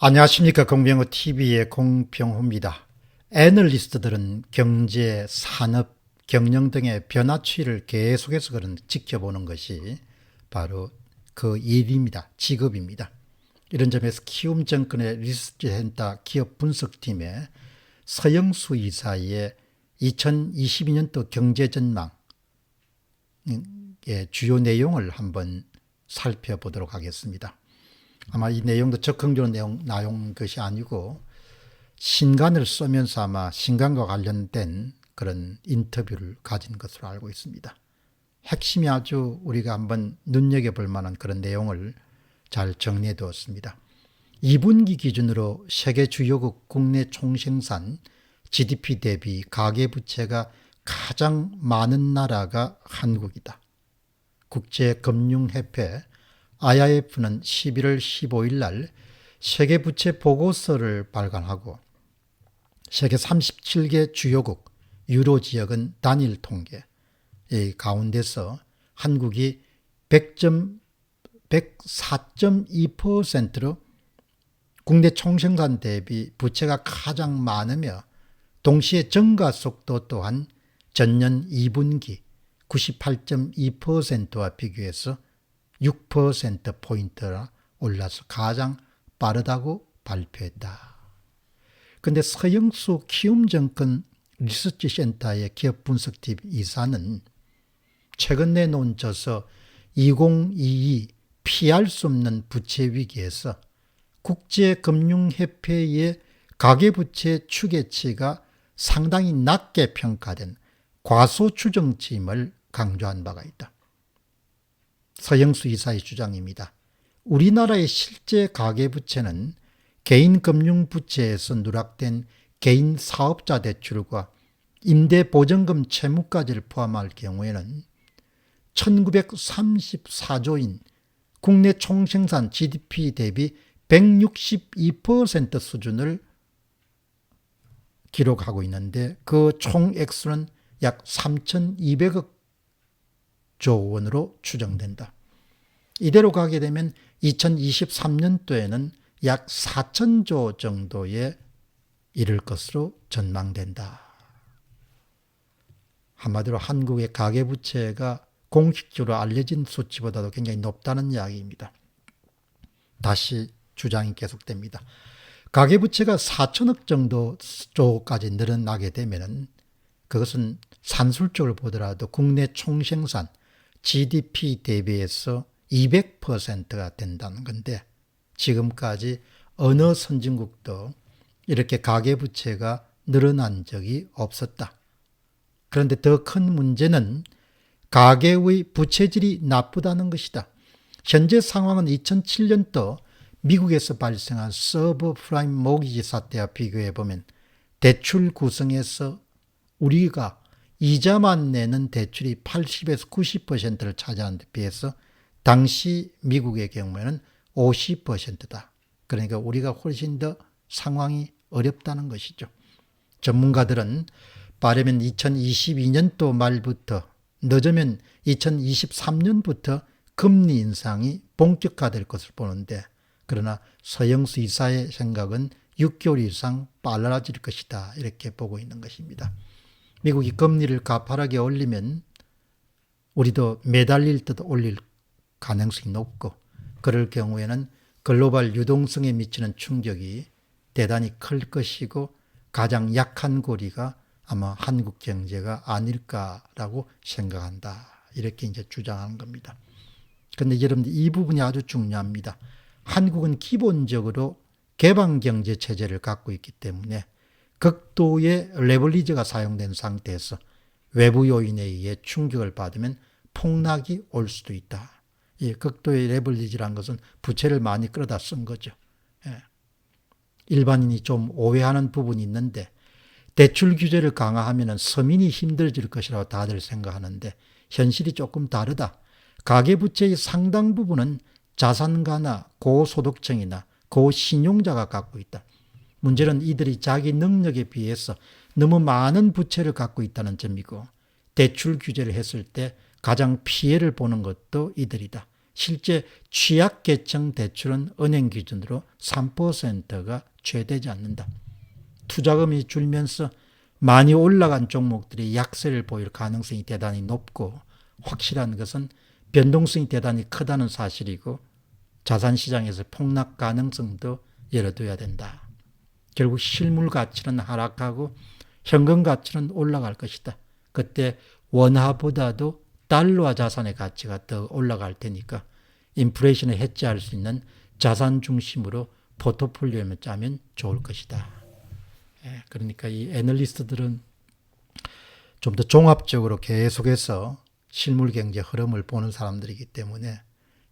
안녕하십니까. 공병호 TV의 공병호입니다. 애널리스트들은 경제, 산업, 경영 등의 변화 추이를 계속해서 지켜보는 것이 바로 그 일입니다. 직업입니다. 이런 점에서 키움증권의 리서치센터 기업 분석팀의 서영수 이사의 2022년도 경제전망의 주요 내용을 한번 살펴보도록 하겠습니다. 아마 이 내용도 적극적으로 나온 것이 아니고 신간을 쓰면서 아마 신간과 관련된 그런 인터뷰를 가진 것으로 알고 있습니다. 핵심이 아주 우리가 한번 눈여겨볼 만한 그런 내용을 잘 정리해 두었습니다. 2분기 기준으로 세계 주요국 국내 총생산 GDP 대비 가계부채가 가장 많은 나라가 한국이다. 국제금융협회 IMF는 11월 15일 날 세계부채 보고서를 발간하고 세계 37개 주요국 유로지역은 단일 통계 이 가운데서 한국이 104.2%로 국내 총생산 대비 부채가 가장 많으며 동시에 증가 속도 또한 전년 2분기 98.2%와 비교해서 6%포인트나 올라서 가장 빠르다고 발표했다. 그런데 서영수 키움증권 리서치센터의 기업 분석팀 이사는 최근 내놓은 저서 2022 피할 수 없는 부채 위기에서 국제금융협회의 가계부채 추계치가 상당히 낮게 평가된 과소추정치임을 강조한 바가 있다. 서영수 이사의 주장입니다. 우리나라의 실제 가계부채는 개인금융부채에서 누락된 개인 사업자 대출과 임대보증금 채무까지를 포함할 경우에는 1934조인 국내 총생산 GDP 대비 162% 수준을 기록하고 있는데 그 총액수는 약 3,200억 조 원으로 추정된다. 이대로 가게 되면 2023년도에는 약 4천조 정도에 이를 것으로 전망된다. 한마디로 한국의 가계부채가 공식적으로 알려진 수치보다도 굉장히 높다는 이야기입니다. 다시 주장이 계속됩니다. 가계부채가 4천억 정도까지 늘어나게 되면 그것은 산술적으로 보더라도 국내 총생산 GDP 대비해서 200%가 된다는 건데 지금까지 어느 선진국도 이렇게 가계부채가 늘어난 적이 없었다. 그런데 더 큰 문제는 가계의 부채질이 나쁘다는 것이다. 현재 상황은 2007년도 미국에서 발생한 서브프라임 모기지 사태와 비교해 보면 대출 구성에서 우리가 이자만 내는 대출이 80에서 90%를 차지하는 데 비해서 당시 미국의 경우에는 50%다. 그러니까 우리가 훨씬 더 상황이 어렵다는 것이죠. 전문가들은 빠르면 2022년도 말부터 늦으면 2023년부터 금리 인상이 본격화될 것을 보는데 그러나 서영수 이사의 생각은 6개월 이상 빨라질 것이다. 이렇게 보고 있는 것입니다. 미국이 금리를 가파르게 올리면 우리도 매달릴 듯 올릴 가능성이 높고 그럴 경우에는 글로벌 유동성에 미치는 충격이 대단히 클 것이고 가장 약한 고리가 아마 한국 경제가 아닐까라고 생각한다. 이렇게 이제 주장하는 겁니다. 그런데 여러분들 이 부분이 아주 중요합니다. 한국은 기본적으로 개방경제 체제를 갖고 있기 때문에 극도의 레버리지가 사용된 상태에서 외부 요인에 의해 충격을 받으면 폭락이 올 수도 있다. 이 극도의 레버리지란 것은 부채를 많이 끌어다 쓴 거죠. 일반인이 좀 오해하는 부분이 있는데 대출 규제를 강화하면 서민이 힘들어질 것이라고 다들 생각하는데 현실이 조금 다르다. 가계부채의 상당 부분은 자산가나 고소득층이나 고신용자가 갖고 있다. 문제는 이들이 자기 능력에 비해서 너무 많은 부채를 갖고 있다는 점이고 대출 규제를 했을 때 가장 피해를 보는 것도 이들이다. 실제 취약계층 대출은 은행 기준으로 3%가 최대지 않는다. 투자금이 줄면서 많이 올라간 종목들이 약세를 보일 가능성이 대단히 높고, 확실한 것은 변동성이 대단히 크다는 사실이고, 자산시장에서 폭락 가능성도 열어둬야 된다. 결국 실물 가치는 하락하고 현금 가치는 올라갈 것이다. 그때 원화보다도 달러화 자산의 가치가 더 올라갈 테니까 인플레이션을 해지할 수 있는 자산 중심으로 포트폴리오를 짜면 좋을 것이다. 그러니까 이 애널리스트들은 좀 더 종합적으로 계속해서 실물 경제 흐름을 보는 사람들이기 때문에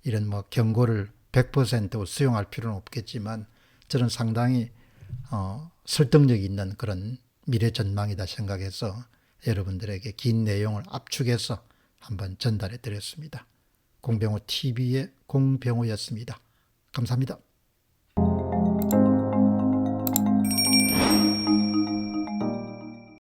이런 뭐 경고를 100% 수용할 필요는 없겠지만, 저는 상당히 설득력 있는 그런 미래 전망이다 생각해서 여러분들에게 긴 내용을 압축해서 한번 전달해 드렸습니다. 공병호 TV의 공병호였습니다. 감사합니다.